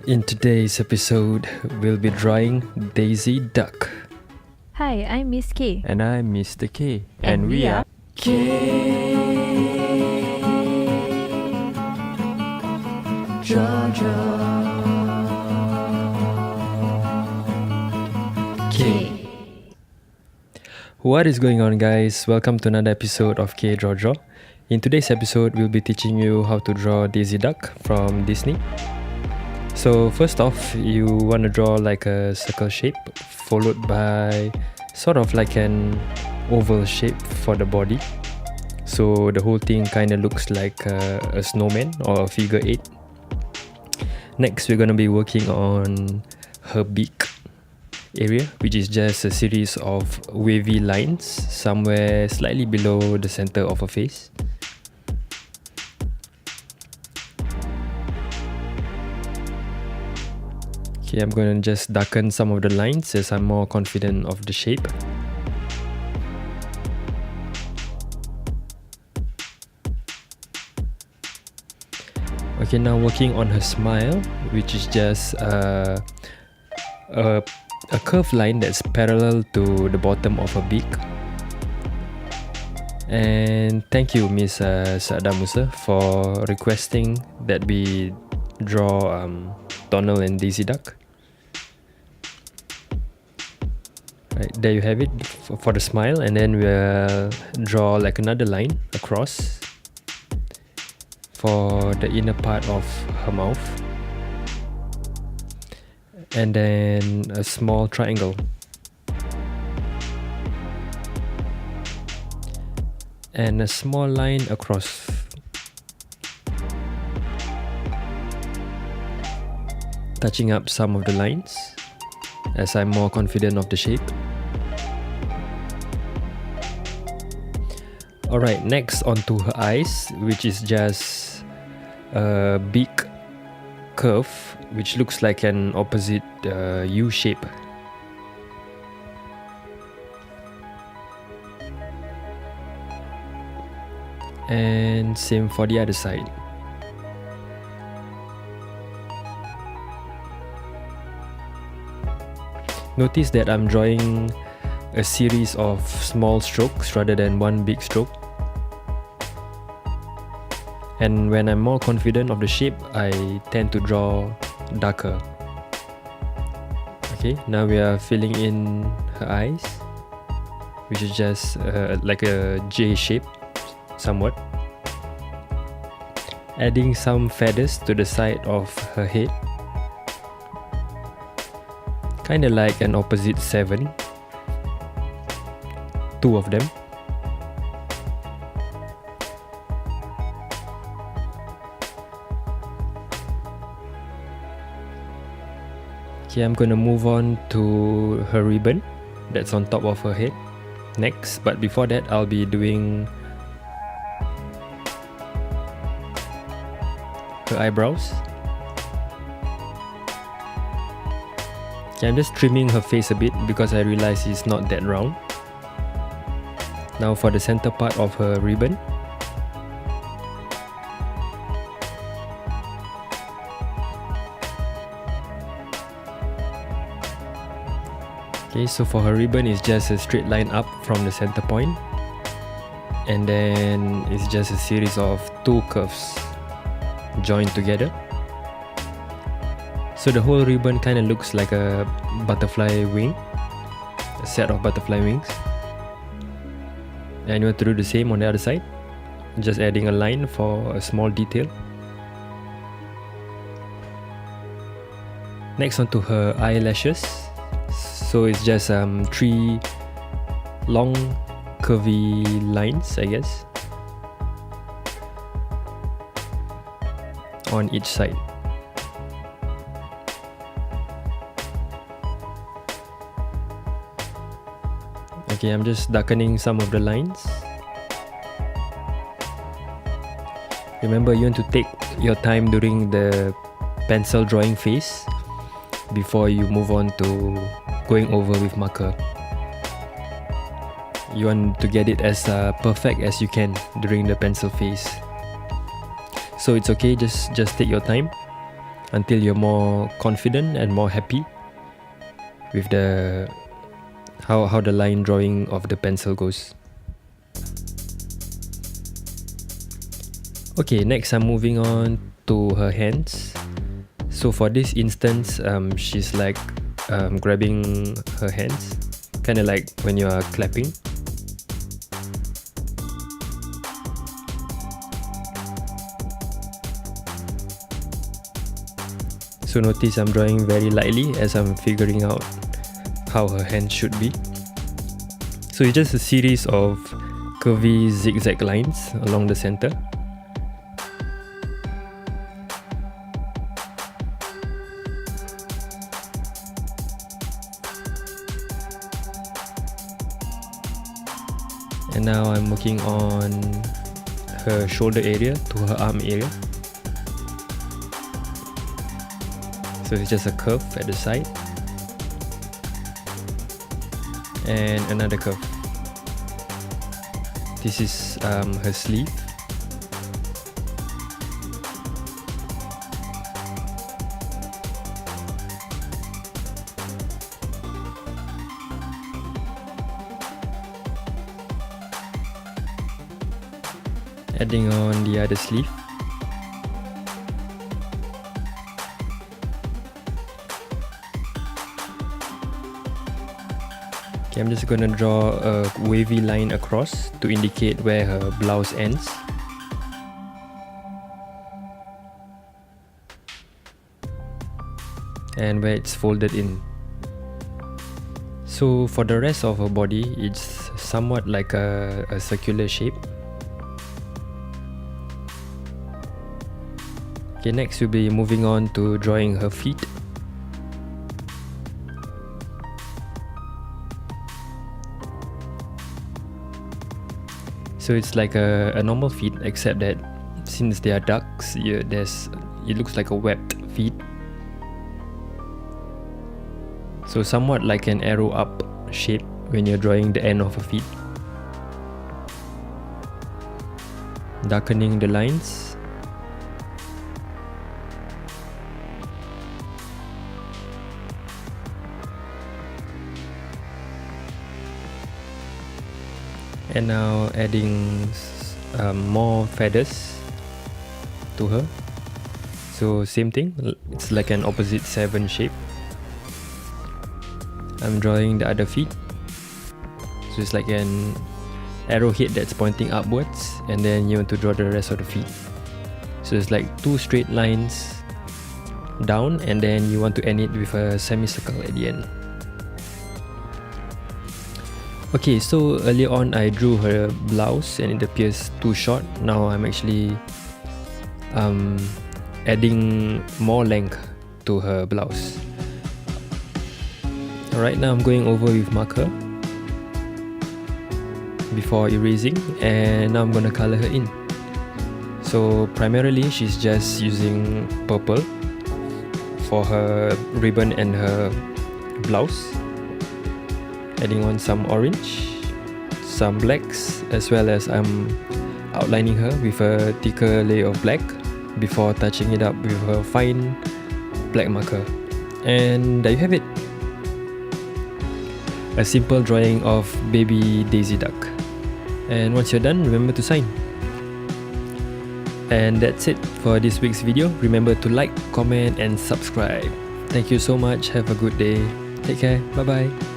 In today's episode, we'll be drawing Daisy Duck. Hi, I'm Miss K. And I'm Mr. K. And we are K. What is going on, guys? Welcome to another episode of K Draw Draw. In today's episode, we'll be teaching you how to draw Daisy Duck from Disney. So first off, you want to draw like a circle shape, followed by sort of like an oval shape for the body. So the whole thing kind of looks like a snowman or a figure 8. Next, we're going to be working on her beak area, which is just a series of wavy lines somewhere slightly below the center of her face. Okay, I'm going to just darken some of the lines as I'm more confident of the shape. Okay, now working on her smile, which is just a curved line that's parallel to the bottom of her beak. And thank you, Miss Saada Musa, for requesting that we draw Donald and Daisy Duck. Right, there you have it for the smile, and then we'll draw like another line across for the inner part of her mouth, and then a small triangle, and a small line across. Touching up some of the lines as I'm more confident of the shape. Alright, next onto her eyes, which is just a beak curve, which looks like an opposite U shape. And same for the other side. Notice that I'm drawing a series of small strokes rather than one big stroke. And when I'm more confident of the shape, I tend to draw darker. Okay, now we are filling in her eyes, which is just like a J shape somewhat. Adding some feathers to the side of her head, kind of like an opposite 7, 2 of them. Okay, I'm gonna move on to her ribbon that's on top of her head next, but before that I'll be doing her eyebrows. Okay, I'm just trimming her face a bit because I realize it's not that round. Now for the center part of her ribbon. Okay, so for her ribbon, it's just a straight line up from the center point, and then it's just a series of 2 curves joined together. So the whole ribbon kind of looks like a butterfly wing, a set of butterfly wings. And you want to do the same on the other side, just adding a line for a small detail. Next onto her eyelashes. So it's just 3 long curvy lines, I guess, on each side. Okay, I'm just darkening some of the lines. Remember, you want to take your time during the pencil drawing phase before you move on to going over with marker. You want to get it as perfect as you can during the pencil phase. So it's okay, just take your time. until you're more confident and more happy with the how the line drawing of the pencil goes. Okay, next I'm moving on to her hands. So for this instance, she's like grabbing her hands, kind of like when you are clapping. So notice I'm drawing very lightly as I'm figuring out how her hand should be. So it's just a series of curvy zigzag lines along the center. And now I'm working on her shoulder area to her arm area. So it's just a curve at the side and another curve. This is her sleeve. Adding on the other sleeve. Okay, I'm just gonna draw a wavy line across to indicate where her blouse ends. And where it's folded in. So for the rest of her body, it's somewhat like a circular shape. Okay, next we'll be moving on to drawing her feet. So it's like a normal feet, except that since they are ducks, it looks like a webbed feet. So somewhat like an arrow up shape when you're drawing the end of a feet. Darkening the lines. And now adding more feathers to her. So same thing, it's like an opposite 7 shape. I'm drawing the other feet. So it's like an arrowhead that's pointing upwards, and then you want to draw the rest of the feet. So it's like 2 straight lines down, and then you want to end it with a semicircle at the end. Okay, so earlier on I drew her blouse and it appears too short. Now I'm actually adding more length to her blouse. Alright, now I'm going over with marker before erasing, and now I'm gonna color her in. So primarily she's just using purple for her ribbon and her blouse. Adding on some orange, some blacks, as well as I'm outlining her with a thicker layer of black before touching it up with a fine black marker. And there you have it, a simple drawing of baby Daisy Duck. And once you're done, remember to sign. And that's it for this week's video. Remember to like, comment and subscribe. Thank you so much. Have a good day. Take care. Bye bye.